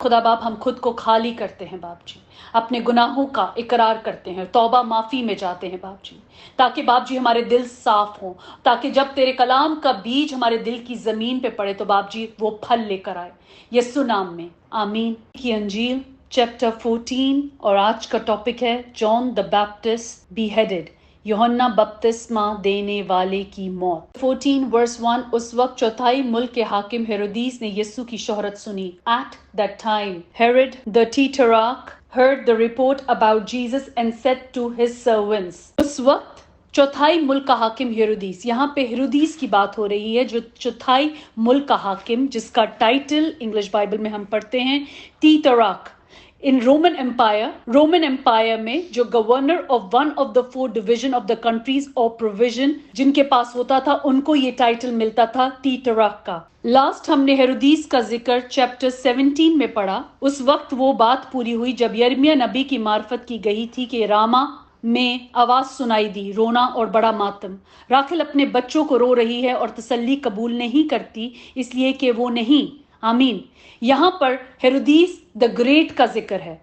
खुदा बाप हम खुद को खाली करते हैं बाप जी, अपने गुनाहों का इकरार करते हैं, तौबा माफ़ी में जाते हैं बाप जी, ताकि बाप जी हमारे दिल साफ हों, ताकि जब तेरे कलाम का बीज हमारे दिल की ज़मीन पे पड़े तो बाप जी वो फल लेकर आए, यीशु नाम में आमीन। की अंजील चैप्टर 14 और आज का टॉपिक है जॉन द बैप्टिस्ट बीहेडेड, यूहन्ना बपतिस्मा देने वाले की मौत। 14 वर्स 1, उस वक्त चौथाई मुल्क के हाकिम हेरोदीस ने यीशु की शोहरत सुनी। At that time Herod the Tetrarch heard the report about Jesus and said to his servants। उस वक्त चौथाई मुल्क का हाकिम हेरोदीस, यहाँ पे हेरोदीस की बात हो रही है, जो चौथाई मुल्क का हाकिम, जिसका टाइटल इंग्लिश बाइबल में हम पढ़ते हैं टीटराक। इन रोमन एम्पायर में जो governor of one of the 4 division of the countries और प्रोविजन जिनके पास होता था, उनको ये टाइटल मिलता था टीटराक का। लास्ट हमने हेरोदीस का जिक्र चैप्टर 17 में पढ़ा। उस वक्त वो बात पूरी हुई जब यिर्मयाह नबी की मार्फत की गई थी कि रामा में आवाज सुनाई दी, रोना और बड़ा मातम। राखेल अपने बच्चों को रो रही है और तसल्ली कबूल नहीं करती, इसलिए कि वो नहीं। आमीन। यहाँ पर हेरोदीस द ग्रेट का जिक्र है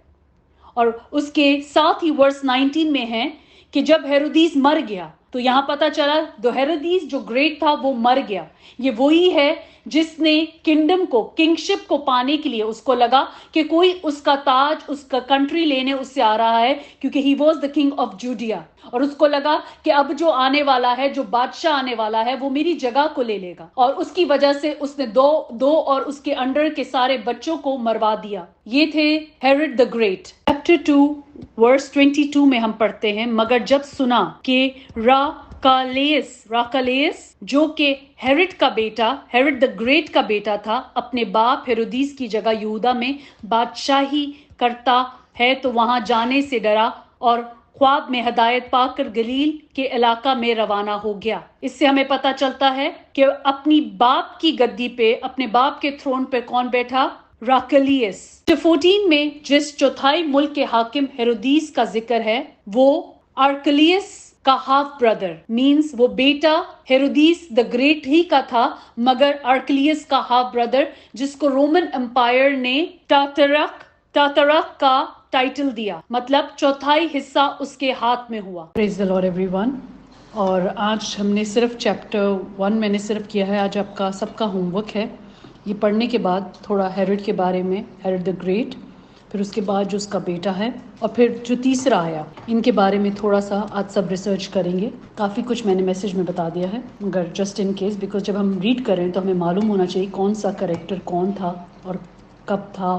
और उसके साथ ही वर्स 19 में है कि जब हेरोदीस मर गया तो यहाँ पता चला द हेरोदीस जो ग्रेट था वो मर गया। ये वही है जिसने किंगडम को, किंगशिप को पाने के लिए उसको लगा कि कोई उसका ताज, उसका कंट्री लेने उससे आ रहा है, क्योंकि he was the king of Judea, और उसको लगा कि अब जो आने वाला है, जो बादशाह आने वाला है, वो मेरी जगह को ले लेगा, और उसकी वजह से उसने दो और उसके अंडर के सारे बच्चों को मरवा दिया। ये थे Herod the great. Chapter 2 verse 22 में हम पढ़ते हैं, मगर जब सुना कि राकालेस जो कि हेरोड का बेटा, हेरोड द ग्रेट का बेटा था, अपने बाप हेरोदीस की जगह यहूदा में बादशाही करता है, तो वहां जाने से डरा और ख्वाब में हदायत पाकर गलील के इलाका में रवाना हो गया। इससे हमें पता चलता है कि अपनी बाप की गद्दी पे, अपने बाप के थ्रोन पे कौन बैठा? राकलियस। 14 में जिस चौथाई मुल्क के हाकिम हेरोदीस का जिक्र है, वो आर्कलियस का हाफ ब्रदर, मींस वो बेटा हेरोदीस द ग्रेट ही का था, मगर आर्कलियस का हाफ ब्रदर, जिसको रोमन एम्पायर ने टाटरक का टाइटल दिया, मतलब चौथाई हिस्सा उसके हाथ में हुआ। Praise the Lord everyone. और आज हमने सिर्फ चैप्टर 1 मैंने सिर्फ किया है। आज आपका सबका होमवर्क है ये पढ़ने के बाद थोड़ा हेरोड के बारे में, हेरोड द ग्रेट, फिर उसके बाद जो उसका बेटा है, और फिर जो तीसरा आया, इनके बारे में थोड़ा सा आज सब रिसर्च करेंगे। काफ़ी कुछ मैंने मैसेज में बता दिया है, मगर जस्ट इन केस, बिकॉज जब हम रीड करें तो हमें मालूम होना चाहिए कौन सा कैरेक्टर कौन था और कब था